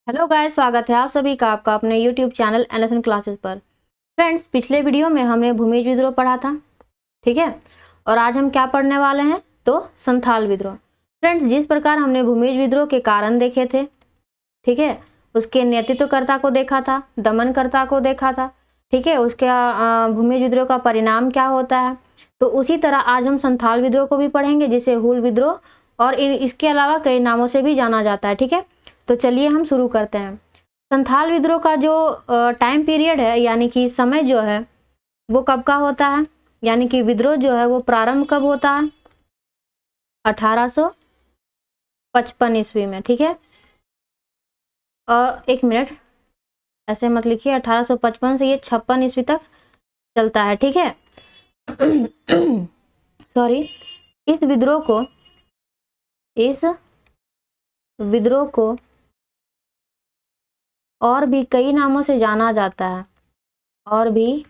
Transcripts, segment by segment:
Hello guys, स्वागत है आप सभी का आपका अपने यूट्यूब चैनल एनएसएन क्लासेस पर। फ्रेंड्स, पिछले वीडियो में हमने भूमिज विद्रोह पढ़ा था, ठीक है। और आज हम क्या पढ़ने वाले हैं, तो संथाल विद्रोह। फ्रेंड्स, जिस प्रकार हमने भूमिज विद्रोह के कारण देखे थे, ठीक है, उसके नेतृत्वकर्ता को देखा था, दमनकर्ता को देखा था, ठीक है, उसके भूमिज विद्रोह का परिणाम क्या होता है, तो उसी तरह आज हम संथाल विद्रोह को भी पढ़ेंगे, जिसे हुल विद्रोह और इसके अलावा कई नामों से भी जाना जाता है, ठीक है। तो चलिए हम शुरू करते हैं। संथाल विद्रोह का जो टाइम पीरियड है, यानी कि समय जो है वो कब का होता है, यानी कि विद्रोह जो है वो प्रारंभ कब होता है, 1855 ईस्वी में, ठीक है। एक मिनट, ऐसे मत लिखिए, 1855 से ये 56 ईस्वी तक चलता है, ठीक है। सॉरी, इस विद्रोह को और भी कई नामों से जाना जाता है, और भी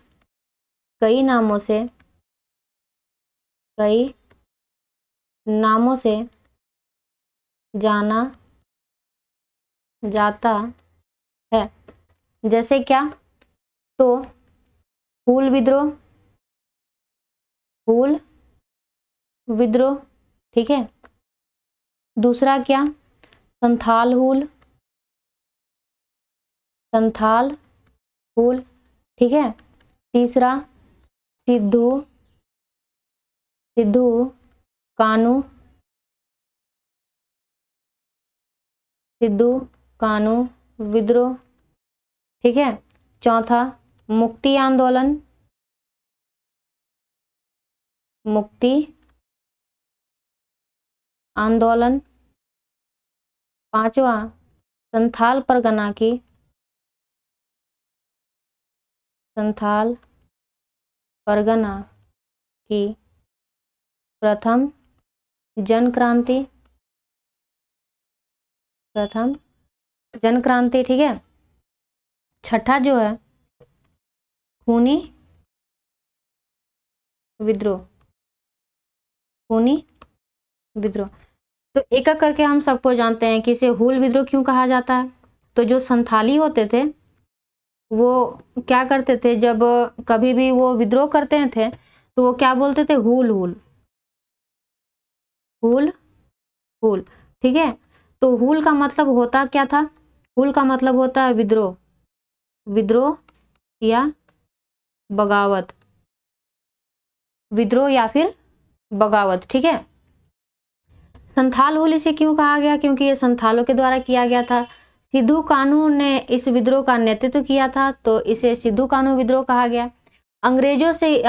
कई नामों से जाना जाता है। जैसे क्या, तो हुल विद्रोह, ठीक है। दूसरा क्या, संथाल हुल, ठीक है। तीसरा सिद्धू कानू विद्रोह, ठीक है। चौथा मुक्ति आंदोलन। पांचवा संथाल परगना की प्रथम जन क्रांति, ठीक है। छठा जो है खूनी विद्रोह। तो एक एक करके हम सबको जानते हैं कि इसे हुल विद्रोह क्यों कहा जाता है। तो जो संथाली होते थे वो क्या करते थे, जब कभी भी वो विद्रोह करते थे तो वो क्या बोलते थे, हुल हुल हुल, ठीक है। तो हुल का मतलब होता क्या था, हुल का मतलब होता है विद्रोह या बगावत, ठीक है। संथाल हुल इसे क्यों कहा गया, क्योंकि ये संथालों के द्वारा किया गया था। सिद्धू कानू ने इस विद्रोह का नेतृत्व किया था, तो इसे सिद्धू कानू विद्रोह कहा गया। अंग्रेजों से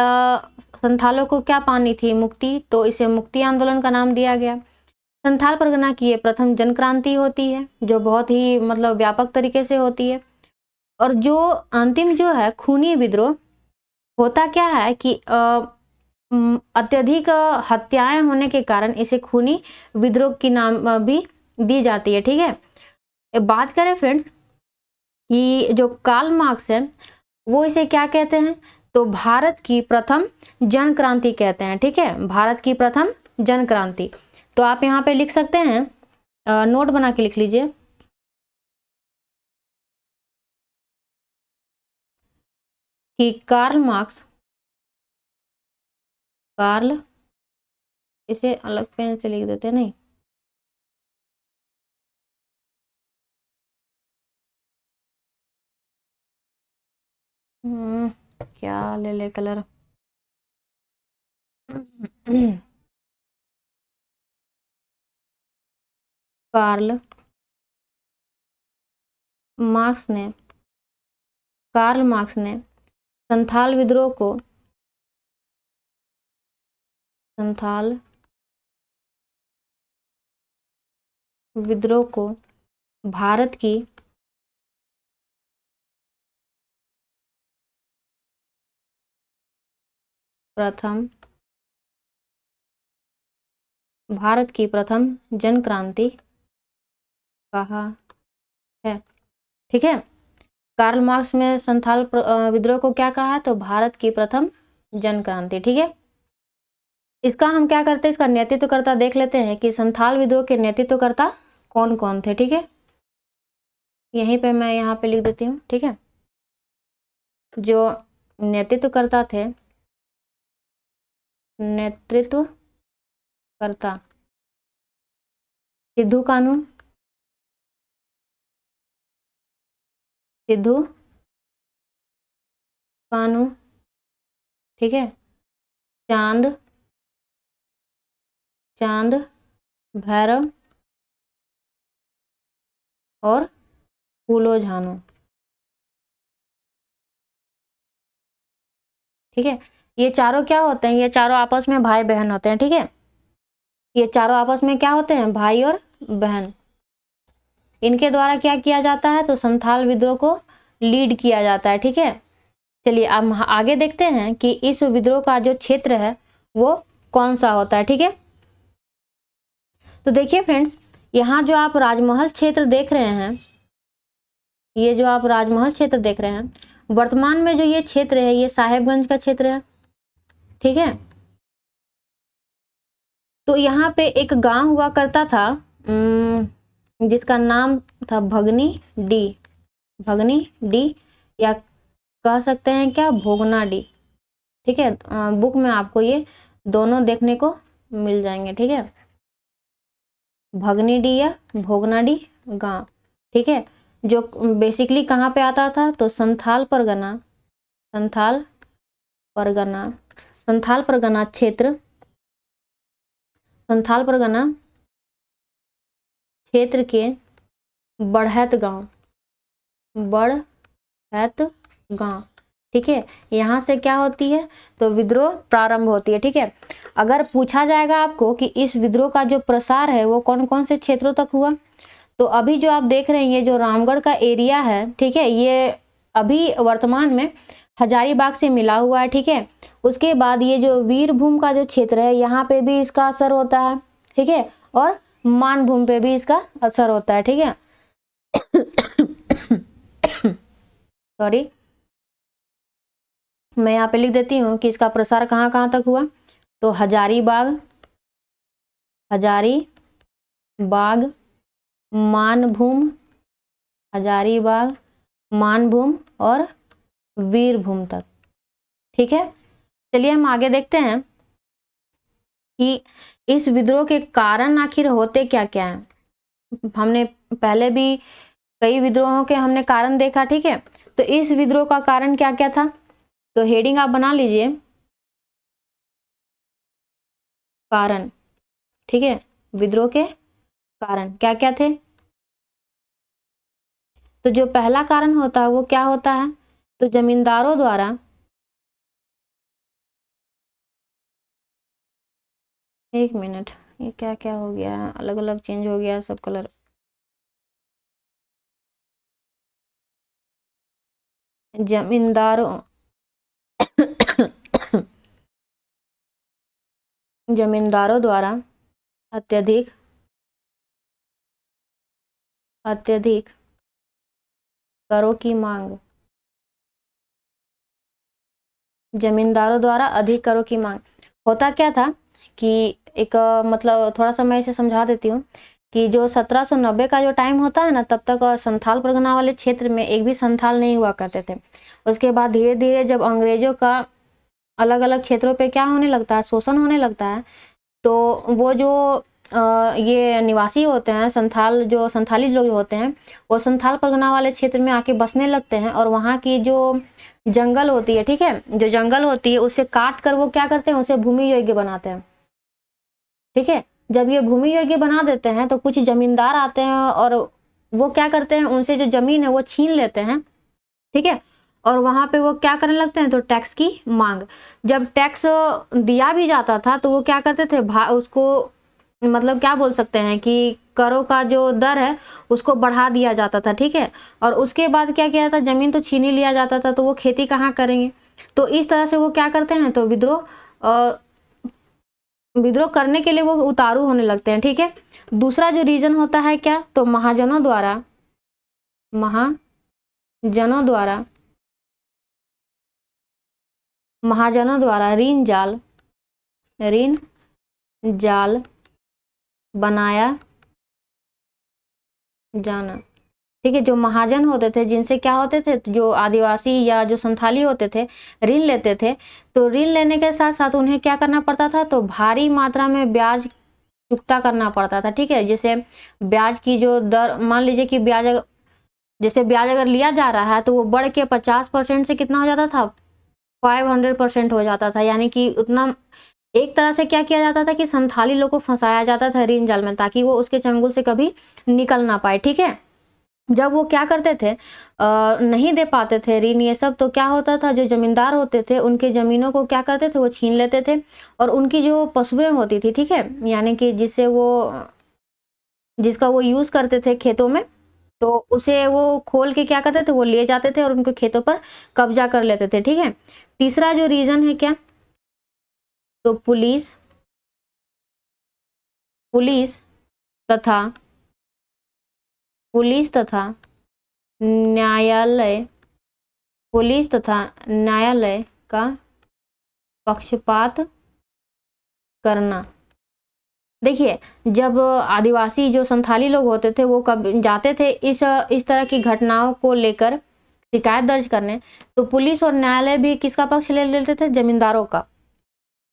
संथालों को क्या पानी थी, मुक्ति, तो इसे मुक्ति आंदोलन का नाम दिया गया। संथाल परगना की ये प्रथम जन क्रांति होती है, जो बहुत ही मतलब व्यापक तरीके से होती है। और जो अंतिम जो है खूनी विद्रोह, होता क्या है कि अत्यधिक हत्याएं होने के कारण इसे खूनी विद्रोह की नाम भी दी जाती है, ठीक है। बात करें फ्रेंड्स कि जो कार्ल मार्क्स है वो इसे क्या कहते हैं, तो भारत की प्रथम जन क्रांति कहते हैं, ठीक है। भारत की प्रथम जन क्रांति। तो आप यहाँ पे लिख सकते हैं, नोट बना के लिख लीजिए कि इसे अलग पेन से लिख देते हैं, नहीं, क्या ले कलर, कार्ल मार्क्स ने संथाल विद्रोह को भारत की प्रथम जन क्रांति कहा है, ठीक है। कार्ल मार्क्स में संथाल विद्रोह को क्या कहा है, तो भारत की प्रथम जन क्रांति, ठीक है। इसका हम क्या करते हैं, इसका नेतृत्वकर्ता देख लेते हैं कि संथाल विद्रोह के नेतृत्वकर्ता कौन कौन थे, ठीक है। यहीं पे मैं यहाँ पे लिख देती हूँ, ठीक है। जो नेतृत्व करता थे, नेतृत्व करता सिद्धू कानू, सिद्धू कानू, ठीक है। चांद, चांद भैरव और फूलो झानो, ठीक है। ये चारों क्या होते हैं, ये चारों आपस में भाई बहन होते हैं, ठीक है। ये चारों आपस में क्या होते हैं, भाई और बहन। इनके द्वारा क्या किया जाता है, तो संथाल विद्रोह को लीड किया जाता है, ठीक है। चलिए अब आगे देखते हैं कि इस विद्रोह का जो क्षेत्र है वो कौन सा होता है, ठीक है। तो देखिए फ्रेंड्स, यहाँ जो आप राजमहल क्षेत्र देख रहे हैं, ये जो आप राजमहल क्षेत्र देख रहे हैं, वर्तमान में जो ये क्षेत्र है ये साहेबगंज का क्षेत्र है, ठीक है। तो यहाँ पे एक गांव हुआ करता था जिसका नाम था भगनी डी, भगनी डी, या कह सकते हैं क्या, भोगना डी, ठीक है। बुक में आपको ये दोनों देखने को मिल जाएंगे, ठीक है। भगनी डी या भोगना डी गांव, ठीक है। जो बेसिकली कहाँ पे आता था, तो संथाल परगना, संथाल परगना, संथाल परगना क्षेत्र, संथाल परगना क्षेत्र के बढ़ैत गांव, बढ़ैत गांव, ठीक है। यहाँ से क्या होती है, तो विद्रोह प्रारंभ होती है, ठीक है। अगर पूछा जाएगा आपको कि इस विद्रोह का जो प्रसार है वो कौन कौन से क्षेत्रों तक हुआ, तो अभी जो आप देख रहे हैं ये जो रामगढ़ का एरिया है, ठीक है, ये अभी वर्तमान में हजारीबाग से मिला हुआ है, ठीक है। उसके बाद ये जो वीरभूम का जो क्षेत्र है यहाँ पे भी इसका असर होता है, ठीक है, और मानभूम पे भी इसका असर होता है, ठीक है। सॉरी, मैं यहाँ पे लिख देती हूँ कि इसका प्रसार कहाँ कहाँ तक हुआ, तो हजारीबाग, हजारीबाग, मानभूम, हजारीबाग, मानभूम और वीरभूम तक, ठीक है। चलिए हम आगे देखते हैं कि इस विद्रोह के कारण आखिर होते क्या क्या हैं। हमने पहले भी कई विद्रोहों के हमने कारण देखा, ठीक है। तो इस विद्रोह का कारण क्या क्या था, तो हेडिंग आप बना लीजिए, कारण, ठीक है। विद्रोह के कारण क्या क्या थे, तो जो पहला कारण होता है वो क्या होता है, तो जमींदारों द्वारा, एक मिनट, ये क्या क्या हो गया, अलग अलग चेंज हो गया सब कलर। जमींदारों जमींदारों द्वारा अत्यधिक अत्यधिक करों की मांग, जमींदारों द्वारा अधिक करों की मांग। होता क्या था कि एक मतलब थोड़ा सा मैं इसे समझा देती हूँ कि जो 1790 का जो टाइम होता है ना, तब तक संथाल परगना वाले क्षेत्र में एक भी संथाल नहीं हुआ करते थे। उसके बाद धीरे धीरे जब अंग्रेजों का अलग अलग क्षेत्रों पे क्या होने लगता है, शोषण होने लगता है, तो वो जो ये निवासी होते हैं, संथाल, जो संथाली लोग होते हैं, वो संथाल परगना वाले क्षेत्र में आके बसने लगते हैं, और वहाँ की जो जंगल होती है, ठीक है, जो जंगल होती है उसे काट कर वो क्या करते हैं, उसे भूमि योग्य बनाते हैं, ठीक है। जब ये भूमि योग्य बना देते हैं तो कुछ जमींदार आते हैं और वो क्या करते हैं, उनसे जो जमीन है वो छीन लेते हैं, ठीक है। और वहां पे वो क्या करने लगते हैं, तो टैक्स की मांग। जब टैक्स दिया भी जाता था तो वो क्या करते थे, उसको मतलब क्या बोल सकते हैं कि करों का जो दर है उसको बढ़ा दिया जाता था, ठीक है। और उसके बाद क्या किया जाता, जमीन तो छीन ही लिया जाता था, तो वो खेती कहाँ करेंगे, तो इस तरह से वो क्या करते हैं, तो विद्रोह करने के लिए वो उतारू होने लगते हैं, ठीक है। दूसरा जो रीजन होता है क्या, तो महाजनों द्वारा, महाजनों द्वारा, महाजनों द्वारा ऋण जाल बनाया जाना, ठीक है। जो महाजन होते थे, जिनसे क्या होते थे, जो आदिवासी या जो संथाली होते थे ऋण लेते थे, तो ऋण लेने के साथ साथ उन्हें क्या करना पड़ता था, तो भारी मात्रा में ब्याज चुकता करना पड़ता था। ठीक है। जैसे ब्याज की जो दर, मान लीजिए कि जैसे ब्याज अगर लिया जा रहा है तो वो बढ़ के 50% से कितना हो जाता था, 500% हो जाता था। यानी कि उतना, एक तरह से क्या किया जाता था कि संथाली लोग को फंसाया जाता था ऋण जाल में, ताकि वो उसके चंगुल से कभी निकल ना पाए। ठीक है। जब वो क्या करते थे, नहीं दे पाते थे ऋण ये सब, तो क्या होता था, जो जमींदार होते थे उनके जमीनों को क्या करते थे, वो छीन लेते थे। और उनकी जो पशुएं होती थी, ठीक है, यानी कि जिसका वो यूज करते थे खेतों में, तो उसे वो खोल के क्या करते थे, वो ले जाते थे और उनके खेतों पर कब्जा कर लेते थे। ठीक है। तीसरा जो रीजन है क्या, तो पुलिस तथा पुलिस तथा न्यायालय पुलिस तथा न्यायालय का पक्षपात करना। देखिए, जब आदिवासी जो संथाली लोग होते थे वो कब जाते थे इस तरह की घटनाओं को लेकर शिकायत दर्ज करने, तो पुलिस और न्यायालय भी किसका पक्ष ले लेते थे, जमींदारों का।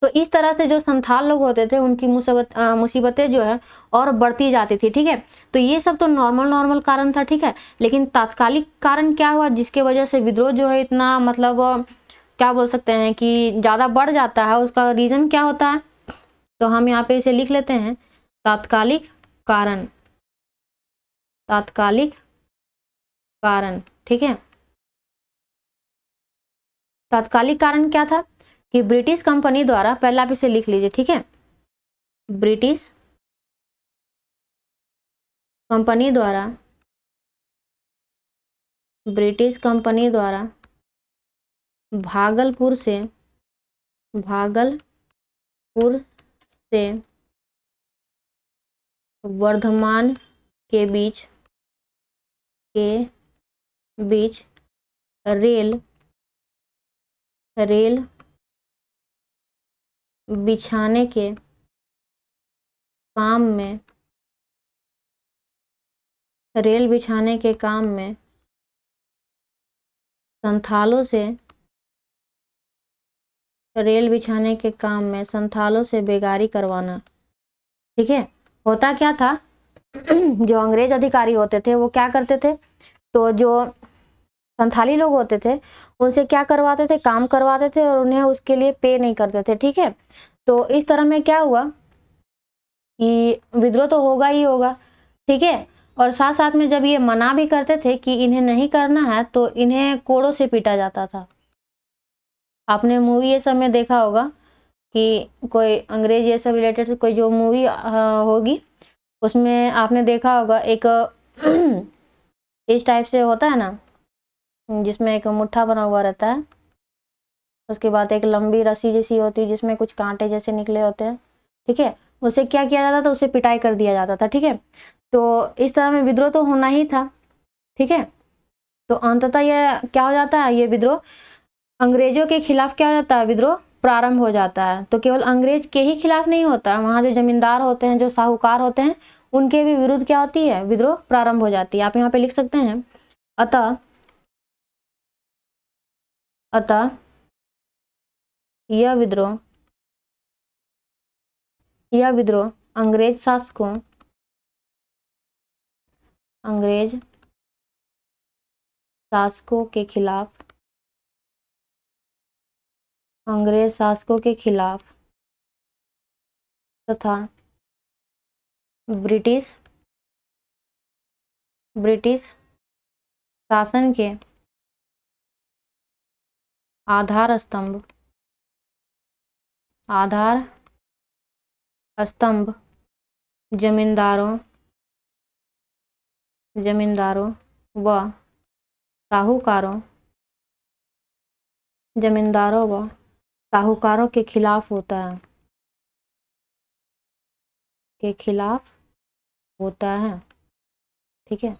तो इस तरह से जो संथाल लोग होते थे उनकी मुसीबतें जो है और बढ़ती जाती थी। ठीक है। तो ये सब तो नॉर्मल कारण था। ठीक है। लेकिन तात्कालिक कारण क्या हुआ जिसके वजह से विद्रोह जो है इतना, मतलब क्या बोल सकते हैं कि ज्यादा बढ़ जाता है, उसका रीजन क्या होता है, तो हम यहाँ पे इसे लिख लेते हैं, तात्कालिक कारण। तात्कालिक कारण। ठीक है। तात्कालिक कारण क्या था कि ब्रिटिश कंपनी द्वारा, पहले आप इसे लिख लीजिए। ठीक है। ब्रिटिश कंपनी द्वारा भागलपुर से वर्धमान के बीच रेल बिछाने के काम में संथालों से बेगारी करवाना। ठीक है। होता क्या था, जो अंग्रेज अधिकारी होते थे वो क्या करते थे, तो जो संथाली लोग होते थे उनसे क्या करवाते थे, काम करवाते थे और उन्हें उसके लिए पे नहीं करते थे। ठीक है। तो इस तरह में क्या हुआ कि विद्रोह तो होगा ही होगा। ठीक है। और साथ साथ में जब ये मना भी करते थे कि इन्हें नहीं करना है, तो इन्हें कोड़ों से पीटा जाता था। आपने मूवी ये सब में देखा होगा कि कोई अंग्रेज ये सब रिलेटेड कोई जो मूवी होगी, उसमें आपने देखा होगा एक इस टाइप से होता है ना, जिसमें एक मुट्ठा बना हुआ रहता है, उसके बाद एक लंबी रस्सी जैसी होती है जिसमें कुछ कांटे जैसे निकले होते हैं। ठीक है। उसे क्या किया जाता था, उसे पिटाई कर दिया जाता था। ठीक है। तो इस तरह में विद्रोह तो होना ही था। ठीक है। तो अंततः यह क्या हो जाता है, ये विद्रोह अंग्रेजों के खिलाफ क्या हो जाता है, विद्रोह प्रारंभ हो जाता है। तो केवल अंग्रेज के ही खिलाफ नहीं होता, वहां जो जमींदार होते हैं, जो साहूकार होते हैं, उनके भी विरुद्ध क्या होती है, विद्रोह प्रारंभ हो जाती है। आप यहाँ पे लिख सकते हैं, अतः यह विद्रोह अंग्रेज शासकों के खिलाफ तथा ब्रिटिश शासन के आधार स्तंभ जमींदारों व साहूकारों के खिलाफ होता है। ठीक है।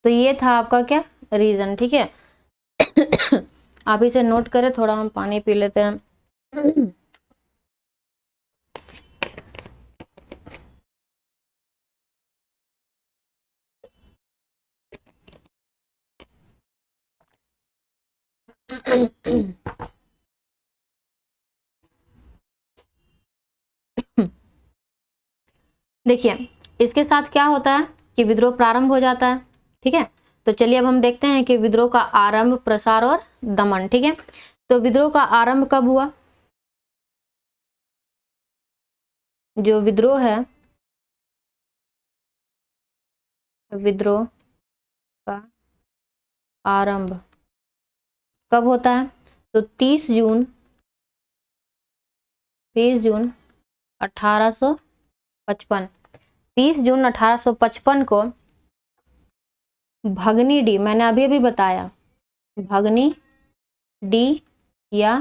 तो ये था आपका क्या, रीजन। ठीक है। आप इसे नोट करें, थोड़ा हम पानी पी लेते हैं। देखिए इसके साथ क्या होता है कि विद्रोह प्रारंभ हो जाता है। ठीक है, तो चलिए अब हम देखते हैं कि विद्रोह का आरंभ, प्रसार और दमन। ठीक है, तो विद्रोह का आरंभ कब हुआ? जो विद्रोह है, विद्रोह का आरंभ कब होता है? तो 30 जून 1855, 30 जून 1855 को भगनी डी, मैंने अभी अभी बताया, भगनी डी या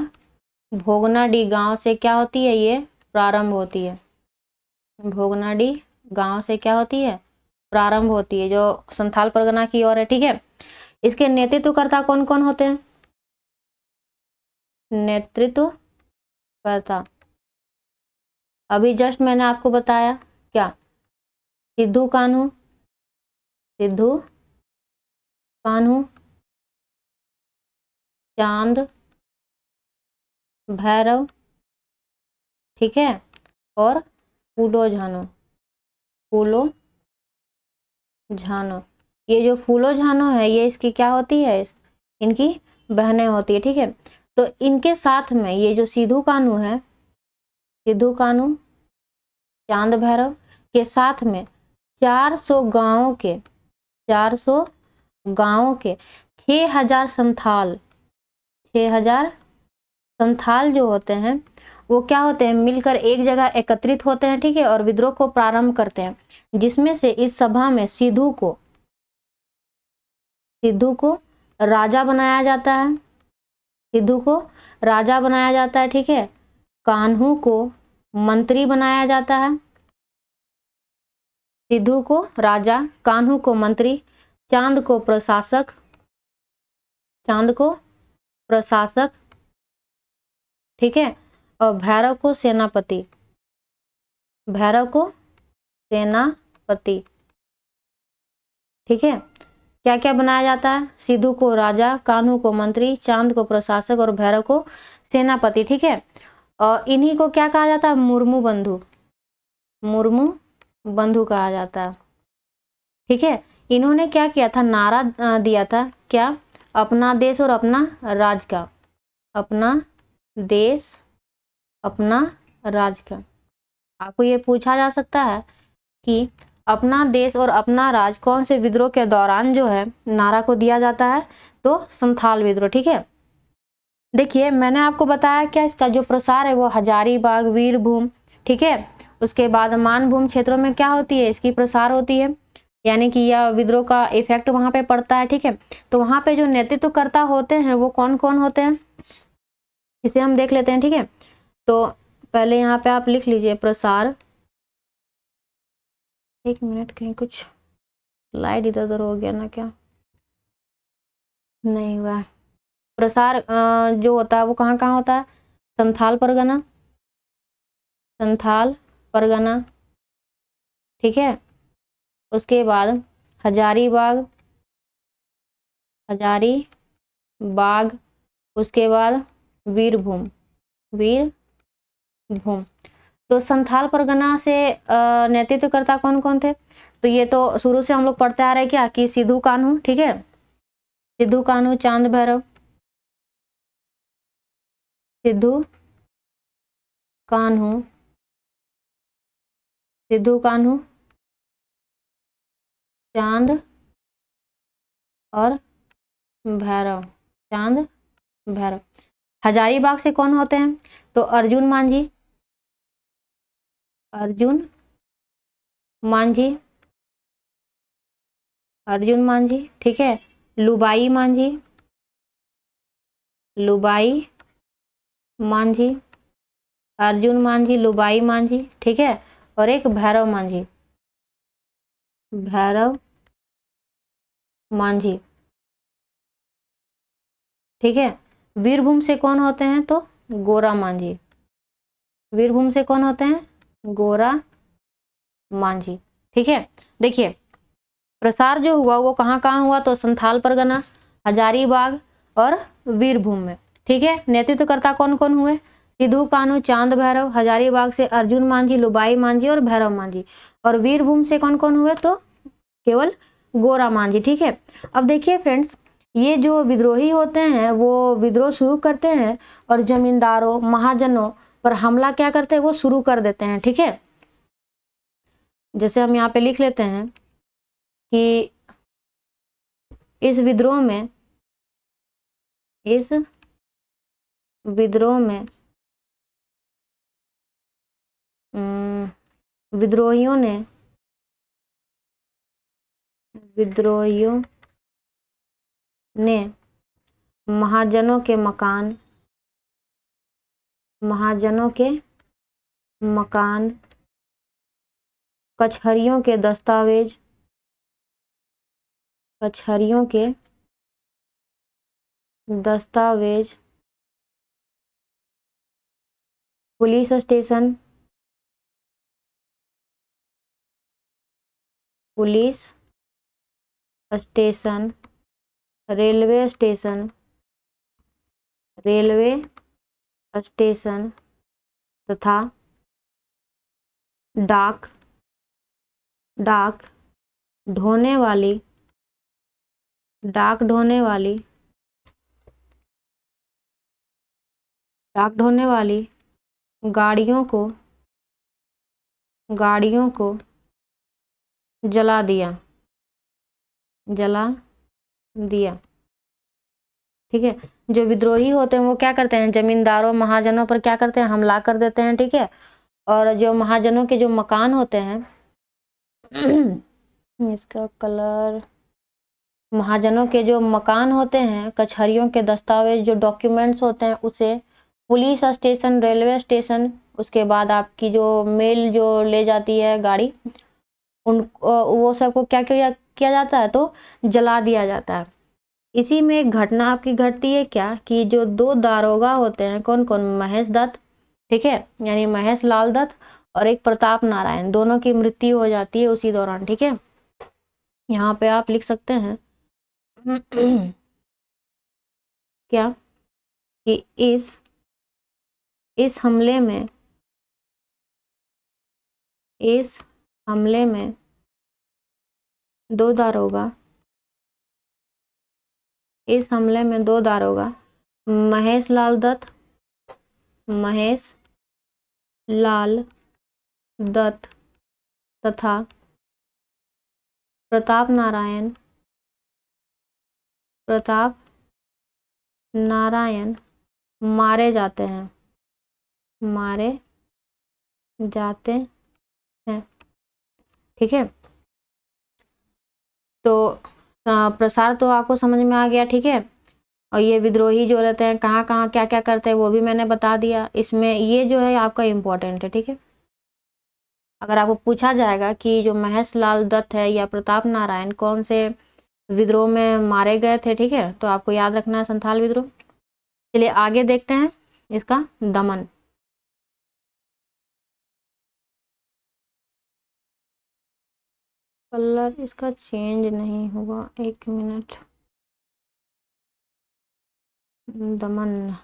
भोगना डी गांव से क्या होती है? ये प्रारंभ होती है। भोगना डी गांव से क्या होती है? प्रारंभ होती है, जो संथाल परगना की ओर है। ठीक है, इसके नेतृत्वकर्ता कौन कौन होते हैं? नेतृत्वकर्ता अभी जस्ट मैंने आपको बताया, क्या? सिद्धू कान्हू, सिद्धू कान्हू, चांद भैरव, ठीक है, और फूलो झानो, फूलो झानो। ये जो फूलो झानो है ये इसकी क्या होती है? इनकी बहनें होती है। ठीक है, तो इनके साथ में ये जो सिद्धू कान्हू है, सिद्धू कान्हू, चांद भैरव के साथ में 400 गांवों के 400 गांवों के 6000 संथाल, 6000 संथाल जो होते हैं वो क्या होते हैं? मिलकर एक जगह एकत्रित होते हैं। ठीक है, और विद्रोह को प्रारंभ करते हैं, जिसमें से इस सभा में सिद्धू को राजा बनाया जाता है, सिद्धू को राजा बनाया जाता है। ठीक है, कान्हू को मंत्री बनाया जाता है, सिद्धू को राजा, कान्हू को मंत्री, चांद को प्रशासक, चांद को प्रशासक, ठीक है, और भैरव को सेनापति, भैरव को सेनापति। ठीक है, क्या क्या बनाया जाता है? सिद्धू को राजा, कान्हू को मंत्री, चांद को प्रशासक और भैरव को सेनापति। ठीक है, और इन्हीं को क्या कहा जाता है? मुर्मू बंधु, मुर्मू बंधु कहा जाता है। ठीक है, इन्होंने क्या किया था? नारा दिया था, क्या? अपना देश और अपना राज का, अपना देश अपना राज का। आपको ये पूछा जा सकता है कि अपना देश और अपना राज कौन से विद्रोह के दौरान जो है नारा को दिया जाता है? तो संथाल विद्रोह। ठीक है, देखिए मैंने आपको बताया क्या इसका जो प्रसार है वो हजारीबाग, वीरभूम, ठीक है, उसके बाद मानभूम क्षेत्रों में क्या होती है? इसकी प्रसार होती है, यानी कि यह विद्रोह का इफेक्ट वहां पे पड़ता है। ठीक है, तो वहां पे जो नेतृत्वकर्ता होते हैं वो कौन कौन होते हैं इसे हम देख लेते हैं। ठीक है, तो पहले यहाँ पे आप लिख लीजिए प्रसार, एक मिनट, कहीं कुछ स्लाइड इधर उधर हो गया ना, क्या नहीं हुआ? प्रसार जो होता है वो कहाँ कहाँ होता है? संथाल परगना, संथाल परगना, ठीक है, उसके बाद हजारीबाग, हजारीबाग, उसके बाद वीरभूम, वीरभूम। तो संथाल परगना से नेतृत्वकर्ता कौन कौन थे? तो ये तो शुरू से हम लोग पढ़ते आ रहे हैं क्या, कि सिद्धू कान्हू, ठीक है, सिद्धू कान्हू, चांद भैरव, सिद्धू कान्हू, सिद्धू कान्हू, चांद और भैरव, चांद भैरव। हजारीबाग से कौन होते हैं? तो अर्जुन मांझी, अर्जुन मांझी, अर्जुन मांझी, ठीक है, लुबाई मांझी, लुबाई मांझी, अर्जुन मांझी, लुबाई मांझी, ठीक है, और एक भैरव मांझी, भैरव मांझी, ठीक है। वीरभूम से कौन होते हैं? तो गोरा मांझी, वीरभूम से कौन होते हैं? गोरा मांझी, ठीक है। देखिए प्रसार जो हुआ वो कहाँ कहाँ हुआ? तो संथाल परगना, हजारीबाग और वीरभूम में। ठीक है, नेतृत्वकर्ता कौन कौन हुए? सिद्धू कान्हू, चांद भैरव, हजारीबाग से अर्जुन मांझी, लुबाई मांझी और भैरव मांझी। और वीरभूम से कौन कौन हुए? तो केवल गोरा मांझी। ठीक है, अब देखिए फ्रेंड्स, ये जो विद्रोही होते हैं वो विद्रोह शुरू करते हैं और जमींदारों महाजनों पर हमला क्या करते हैं? वो शुरू कर देते हैं। ठीक है, जैसे हम यहाँ पे लिख लेते हैं कि इस विद्रोह में विद्रोहियों ने महाजनों के मकान, कचहरियों के दस्तावेज, पुलिस स्टेशन, रेलवे स्टेशन तथा डाक ढोने वाली गाड़ियों को जला दिया। ठीक है, जो विद्रोही होते हैं वो क्या करते हैं? जमींदारों महाजनों पर क्या करते हैं? हमला कर देते हैं। ठीक है, और जो महाजनों के जो मकान होते हैं इसका कलर, महाजनों के जो मकान होते हैं, कचहरियों के दस्तावेज, जो डॉक्यूमेंट्स होते हैं, उसे पुलिस स्टेशन, रेलवे स्टेशन, उसके बाद आपकी जो मेल जो ले जाती है गाड़ी, उन वो सबको क्या किया जाता है? तो जला दिया जाता है। इसी में एक घटना आपकी घटती है क्या, कि जो 2 दारोगा होते हैं, कौन कौन? महेश दत्त, ठीक है, यानी महेश लाल दत्त, और एक प्रताप नारायण, दोनों की मृत्यु हो जाती है उसी दौरान। ठीक है, यहाँ पे आप लिख सकते हैं क्या, कि इस हमले में 2 दारोगा, महेश लाल दत्त तथा प्रताप नारायण मारे जाते हैं। ठीक है, तो प्रसार तो आपको समझ में आ गया। ठीक है, और ये विद्रोही जो रहते हैं कहाँ कहाँ क्या क्या करते हैं वो भी मैंने बता दिया। इसमें ये जो है आपका इम्पोर्टेंट है। ठीक है, अगर आपको पूछा जाएगा कि जो महेश लाल दत्त है या प्रताप नारायण कौन से विद्रोह में मारे गए थे, ठीक है, तो आपको याद रखना है संथाल विद्रोह। चलिए आगे देखते हैं इसका दमन। कलर इसका चेंज नहीं हुआ, 1 मिनट। दमन,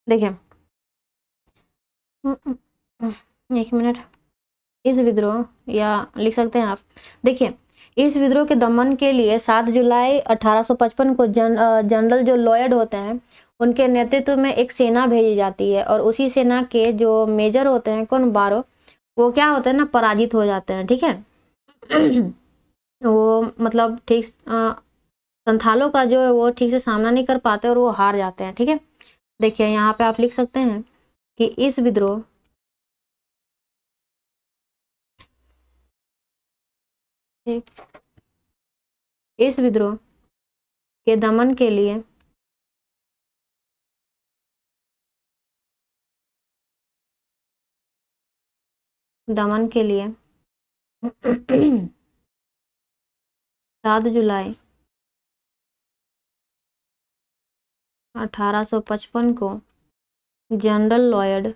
देखिए 1 मिनट। इस विद्रोह, या लिख सकते हैं आप, देखिए इस विद्रोह के दमन के लिए 7 जुलाई 1855 को जनरल जो लॉयड होते हैं उनके नेतृत्व में एक सेना भेजी जाती है, और उसी सेना के जो मेजर होते हैं, कौन? बारो, वो क्या होते हैं ना, पराजित हो जाते हैं। ठीक है वो मतलब ठीक संथालों का जो है वो ठीक से सामना नहीं कर पाते और वो हार जाते हैं। ठीक है, देखिए यहाँ पे आप लिख सकते हैं कि इस विद्रोह के दमन के लिए दमन के लिए 7 जुलाई 1855 को जनरल लॉयड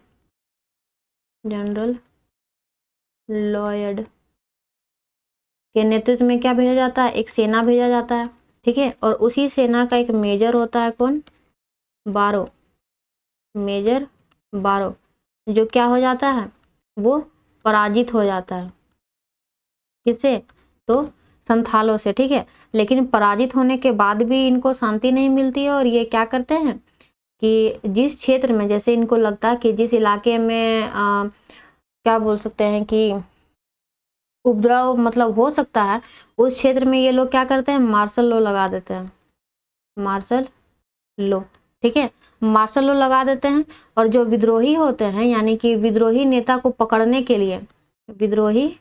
के नेतृत्व में क्या भेजा जाता है, एक सेना भेजा जाता है, ठीक है। और उसी सेना का एक मेजर होता है, कौन, बारो, मेजर बारो, जो क्या हो जाता है, वो पराजित हो जाता है, किससे, तो संथालों से, ठीक है। लेकिन पराजित होने के बाद भी इनको शांति नहीं मिलती है, और ये क्या करते हैं कि जिस क्षेत्र में, जैसे इनको लगता है कि जिस इलाके में क्या बोल सकते हैं कि उपद्रव मतलब हो सकता है, उस क्षेत्र में ये लोग क्या करते हैं, मार्शल लॉ लगा देते हैं, मार्शल लॉ, ठीक है, मार्शल लॉ लगा देते हैं। और जो विद्रोही होते हैं, यानी कि विद्रोही नेता को पकड़ने के लिए, विद्रोही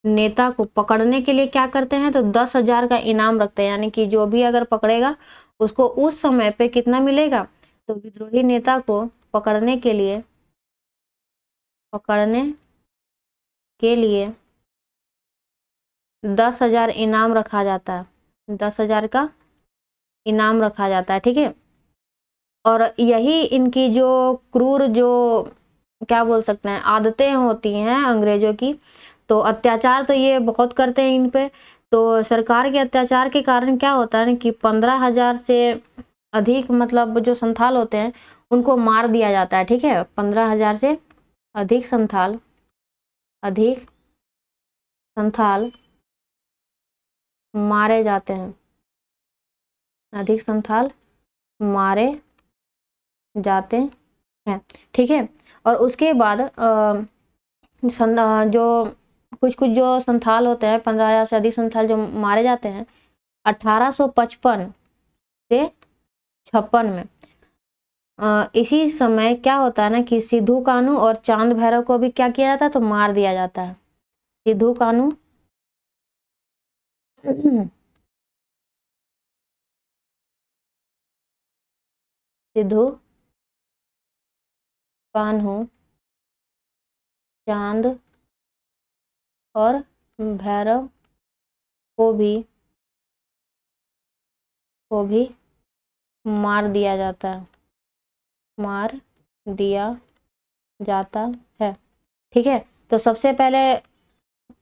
नेता को पकड़ने के लिए क्या करते हैं, तो 10,000 का इनाम रखते हैं, यानी कि जो भी अगर पकड़ेगा उसको उस समय पे कितना मिलेगा, तो विद्रोही नेता को पकड़ने के लिए 10,000 इनाम रखा जाता है, 10,000 का इनाम रखा जाता है, ठीक है। और यही इनकी जो क्रूर, जो क्या बोल सकते हैं, आदतें होती हैं अंग्रेजों की, तो अत्याचार तो ये बहुत करते हैं इन पे। तो सरकार के अत्याचार के कारण क्या होता है ना कि 15,000 से अधिक मतलब जो संथाल होते हैं उनको मार दिया जाता है, ठीक है। 15,000 से अधिक संथाल मारे जाते हैं, अधिक संथाल मारे जाते हैं, ठीक है। और उसके बाद जो कुछ कुछ जो संथाल होते हैं, 15,000 से अधिक संथाल जो मारे जाते हैं 1855 से 56 में। इसी समय क्या होता है ना कि सिद्धू कानू और चांद भैरव को भी क्या किया जाता है, तो मार दिया जाता है। सिद्धू कानू सिद्धू कान्हू, चांद और भैरव को भी मार दिया जाता है, मार दिया जाता है, ठीक है। तो सबसे पहले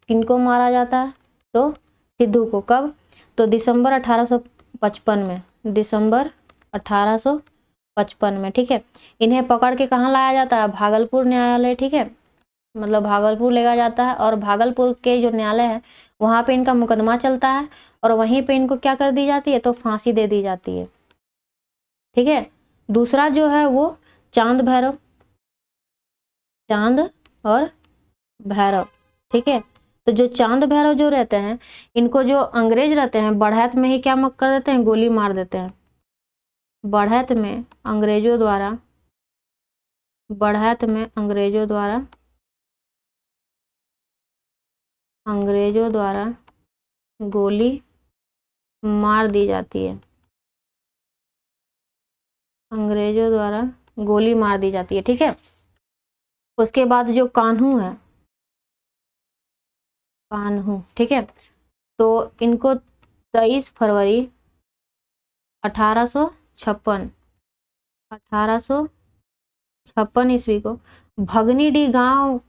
किनको मारा जाता है, तो सिद्धू को, कब, तो दिसंबर 1855 में, दिसंबर 1855 में, ठीक है। इन्हें पकड़ के कहाँ लाया जाता है, भागलपुर न्यायालय, ठीक है, मतलब भागलपुर ले जाता है। और भागलपुर के जो न्यायालय है वहाँ पे इनका मुकदमा चलता है, और वहीं पे इनको क्या कर दी जाती है, तो फांसी दे दी जाती है, ठीक है। दूसरा जो है वो चांद भैरव, चांद और भैरव, ठीक है। तो जो चांद भैरव जो रहते हैं, इनको जो अंग्रेज रहते हैं बढ़ैत में ही क्या कर देते हैं, गोली मार देते हैं। बढ़ैत में अंग्रेजों द्वारा, बढ़ैत में अंग्रेजों द्वारा गोली मार दी जाती है, अंग्रेजों द्वारा गोली मार दी जाती है, ठीक है। उसके बाद जो कान्हू है, कान्हू, ठीक है, तो इनको 23 फरवरी 1856 ईस्वी को भगनीडीह गांव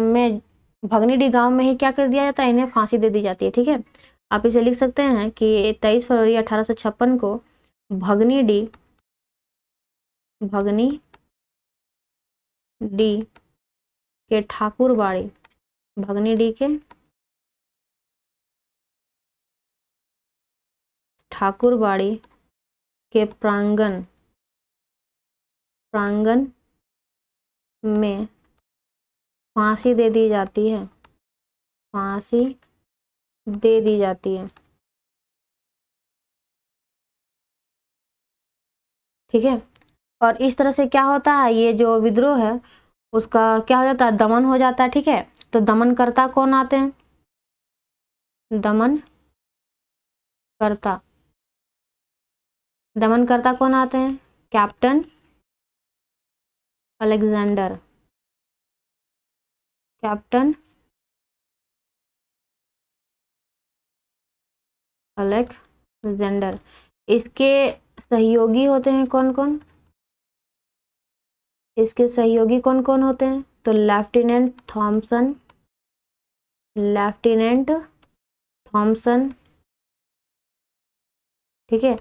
में, भगनीडीह गांव में ही क्या कर दिया जाता है, इन्हें फांसी दे दी जाती है, ठीक है। आप इसे लिख सकते हैं कि 23 फरवरी 1856 को भगनीडीह के ठाकुरबाड़ी, भगनीडीह के ठाकुरबाड़ी के प्रांगण में फांसी दे दी जाती है, फांसी दे दी जाती है, ठीक है। और इस तरह से क्या होता है, ये जो विद्रोह है उसका क्या हो जाता है, दमन हो जाता है, ठीक है। तो दमनकर्ता कौन आते हैं, दमनकर्ता दमनकर्ता कौन आते हैं, कैप्टन अलेक्जेंडर, कैप्टन अलेक्जेंडर। इसके सहयोगी होते हैं कौन कौन, इसके सहयोगी कौन कौन होते हैं, तो लेफ्टिनेंट थॉमसन, लेफ्टिनेंट थॉमसन, ठीक है,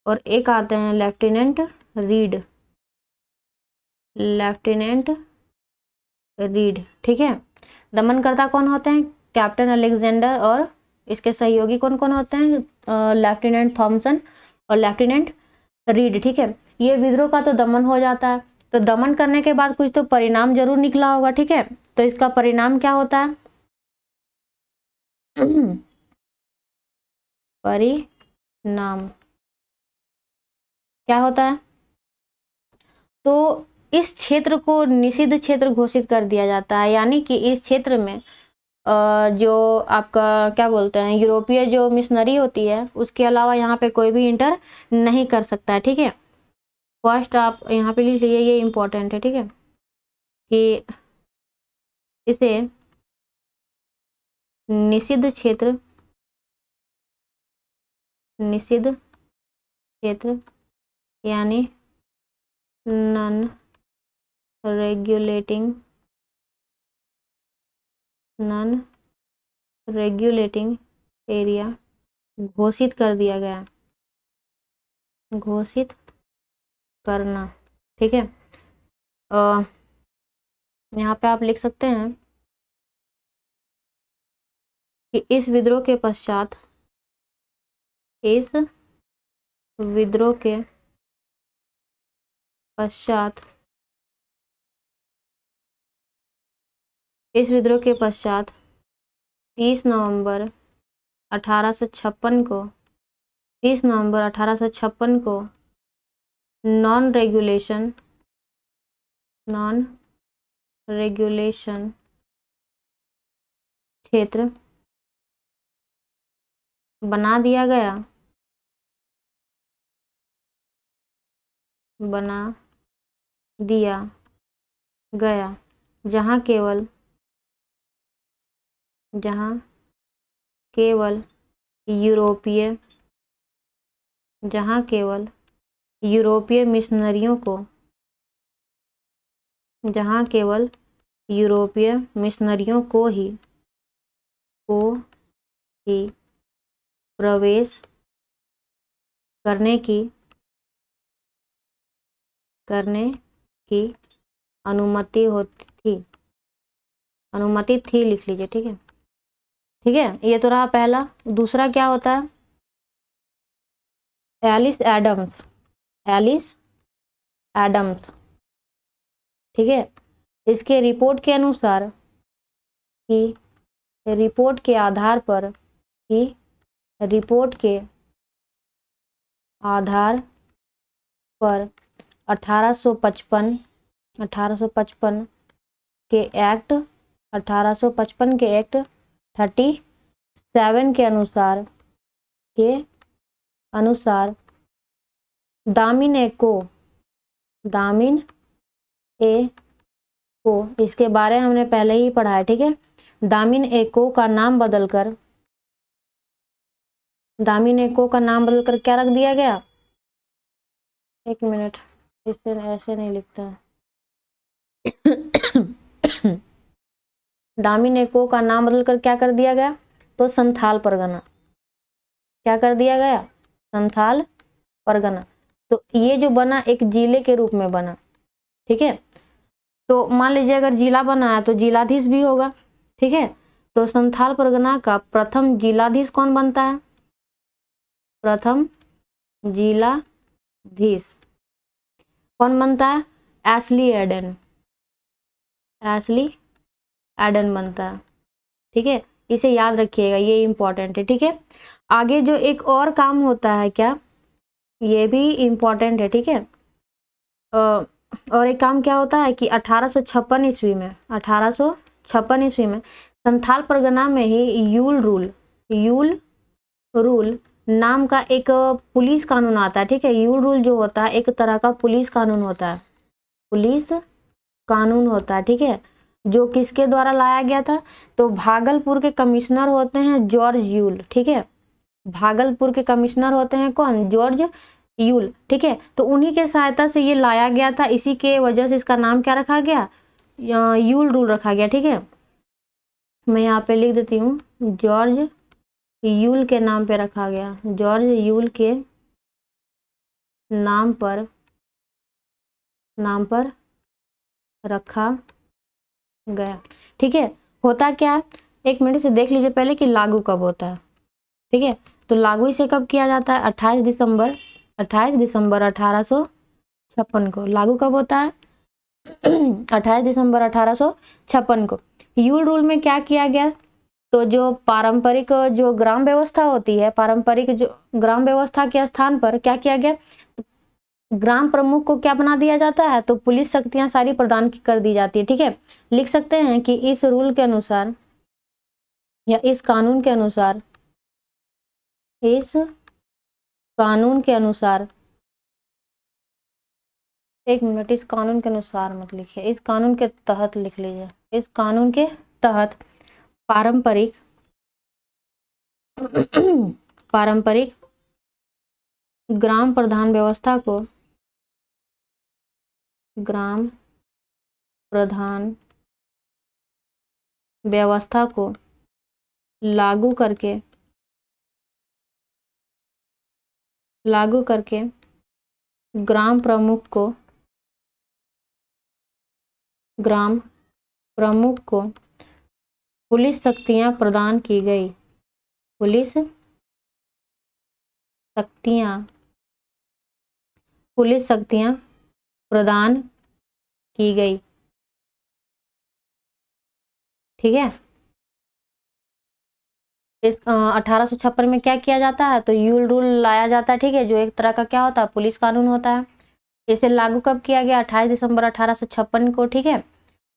और एक आते हैं लेफ्टिनेंट रीड, लेफ्टिनेंट रीड, ठीक है। दमनकर्ता कौन होते हैं? कैप्टन अलेक्जेंडर, और इसके सहयोगी कौन कौन होते हैं? लेफ्टिनेंट थॉमसन और लेफ्टिनेंट रीड, ठीक है। ये विद्रोह का तो दमन हो जाता है। तो दमन करने के बाद कुछ तो परिणाम जरूर निकला होगा, ठीक है। तो इसका परिणाम क्या होता है? परिणाम क्या होता है? तो इस क्षेत्र को निषिद्ध क्षेत्र घोषित कर दिया जाता है, यानी कि इस क्षेत्र में जो आपका क्या बोलते हैं, यूरोपीय जो मिशनरी होती है उसके अलावा यहाँ पे कोई भी इंटर नहीं कर सकता है, ठीक है। फर्स्ट आप यहाँ पे लिख लीजिए, ये इम्पोर्टेंट है, ठीक है, कि इसे निषिद्ध क्षेत्र, निषिद्ध क्षेत्र यानी non regulating, non regulating area घोषित कर दिया गया, घोषित करना, ठीक है। यहाँ पे आप लिख सकते हैं कि इस विद्रोह के पश्चात, इस विद्रोह के पश्चात, इस विद्रोह के पश्चात 30 नवंबर 1856 को, 30 नवंबर 1856 को नॉन रेगुलेशन, नॉन रेगुलेशन क्षेत्र बना दिया गया, बना दिया गया, जहाँ केवल, जहाँ केवल यूरोपीय, जहाँ केवल यूरोपीय मिशनरियों को, जहाँ केवल यूरोपीय मिशनरियों को ही प्रवेश करने की अनुमति होती थी, अनुमति थी लिख लीजिए, ठीक है, ठीक है। ये तो रहा पहला। दूसरा क्या होता है? एलिस एडम्स, एलिस एडम्स, ठीक है। इसके रिपोर्ट के अनुसार, कि रिपोर्ट के आधार पर, कि रिपोर्ट के आधार पर 1855, 1855 के एक्ट, 1855 के एक्ट 37 के अनुसार, के अनुसार दामिन ए को, दामिन ए को, इसके बारे में हमने पहले ही पढ़ा है, ठीक है। दामिन ए को का नाम बदलकर, दामिन ए को का नाम बदलकर क्या रख दिया गया? एक मिनट, इससे ऐसे नहीं लिखता है। दामिन ए को का नाम बदलकर क्या कर दिया गया? तो संथाल परगना, क्या कर दिया गया? संथाल परगना। तो ये जो बना एक जिले के रूप में बना, ठीक है। तो मान लीजिए अगर जिला बना है तो जिलाधीश भी होगा, ठीक है। तो संथाल परगना का प्रथम जिलाधीश कौन बनता है? प्रथम जिलाधीश कौन बनता है? एशली एडन, एशली एडन बनता है, ठीक है। इसे याद रखिएगा, ये इंपॉर्टेंट है, ठीक है। आगे जो एक और काम होता है, क्या ये भी इंपॉर्टेंट है, ठीक है। और एक काम क्या होता है कि 1856 ईस्वी में, 1856 ईस्वी में संथाल परगना में ही यूल रूल, यूल रूल नाम का एक पुलिस कानून आता है, ठीक है। यूल रूल जो होता है एक तरह का पुलिस कानून होता है, पुलिस कानून होता है, ठीक है। जो किसके द्वारा लाया गया था? तो भागलपुर के कमिश्नर होते हैं जॉर्ज यूल, ठीक है। भागलपुर के कमिश्नर होते हैं कौन? जॉर्ज यूल, ठीक है। तो उन्हीं के सहायता से ये लाया गया था, इसी के वजह से इसका नाम क्या रखा गया? यूल रूल रखा गया, ठीक है। मैं यहाँ पे लिख देती हूँ जॉर्ज यूल के नाम पे रखा गया, जॉर्ज यूल के नाम पर रखा गया। ठीक है, होता क्या है, एक मिनट से देख लीजिए पहले कि लागू कब होता है। ठीक है, तो लागू इसे कब किया जाता है, 28 दिसंबर 1856 को लागू कब होता है 28 दिसंबर 1856 को। यूल रूल में क्या किया गया, तो जो पारंपरिक जो ग्राम व्यवस्था होती है, पारंपरिक जो ग्राम व्यवस्था के स्थान पर क्या किया गया, ग्राम प्रमुख को क्या बना दिया जाता है, तो पुलिस शक्तियां सारी प्रदान कर दी जाती है। ठीक है, लिख सकते हैं कि इस रूल के अनुसार या इस कानून के अनुसार, इस कानून के अनुसार, एक मिनट, इस कानून के अनुसार मत लिखिए, इस कानून के तहत लिख लीजिए। इस कानून के तहत पारंपरिक पारंपरिक ग्राम प्रधान व्यवस्था को, ग्राम प्रधान व्यवस्था को लागू करके ग्राम प्रमुख को पुलिस शक्तियां प्रदान की गई, पुलिस शक्तियां प्रदान की गई। ठीक है, इस 1856 में क्या किया जाता है, तो यूल रूल लाया जाता है। ठीक है, जो एक तरह का क्या होता है, पुलिस कानून होता है। इसे लागू कब किया गया, 28 दिसंबर 1856 को। ठीक है,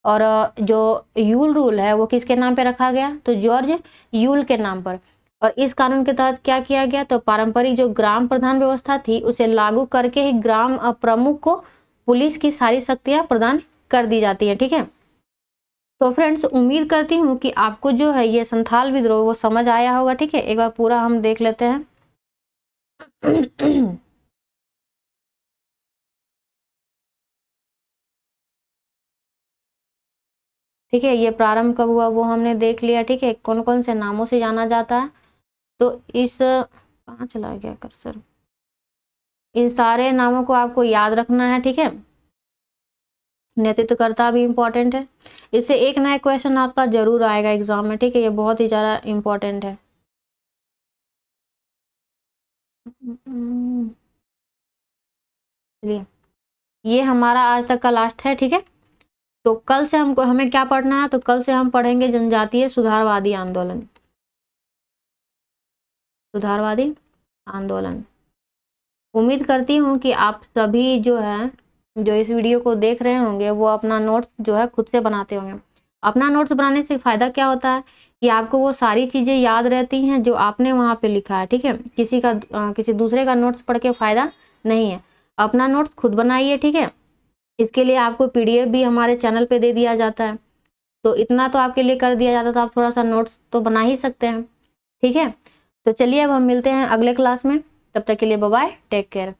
और जो यूल रूल है वो किसके नाम पे रखा गया, तो जॉर्ज यूल के नाम पर। और इस कानून के तहत क्या किया गया, तो पारंपरिक जो ग्राम प्रधान व्यवस्था थी उसे लागू करके ही ग्राम प्रमुख को पुलिस की सारी शक्तियां प्रदान कर दी जाती है। ठीक है, तो फ्रेंड्स उम्मीद करती हूँ कि आपको जो है ये संथाल विद्रोह वो समझ आया होगा। ठीक है, एक बार पूरा हम देख लेते हैं। ठीक है, ये प्रारंभ कब हुआ वो हमने देख लिया। ठीक है, कौन कौन से नामों से जाना जाता है, तो इस कहाँ चला गया कर्सर, इन सारे नामों को आपको याद रखना है। ठीक है, नेतृत्वकर्ता भी इम्पोर्टेंट है, इससे एक नया क्वेश्चन आपका जरूर आएगा एग्जाम में। ठीक है, ये बहुत ही ज़्यादा इम्पोर्टेंट है। चलिए, ये हमारा आज तक का लास्ट है। ठीक है, तो कल से हमें क्या पढ़ना है, तो कल से हम पढ़ेंगे जनजातीय सुधारवादी आंदोलन। उम्मीद करती हूँ कि आप सभी जो है जो इस वीडियो को देख रहे होंगे वो अपना नोट्स जो है खुद से बनाते होंगे। अपना नोट्स बनाने से फ़ायदा क्या होता है कि आपको वो सारी चीज़ें याद रहती हैं जो आपने वहाँ पे लिखा है। ठीक है, किसी दूसरे का नोट्स पढ़ के फ़ायदा नहीं है, अपना नोट्स खुद बनाइए। ठीक है, इसके लिए आपको PDF भी हमारे चैनल पे दे दिया जाता है, तो इतना तो आपके लिए कर दिया जाता, तो आप थोड़ा सा नोट्स तो बना ही सकते हैं। ठीक है, तो चलिए अब हम मिलते हैं अगले क्लास में, तब तक के लिए बाय बाय, टेक केयर।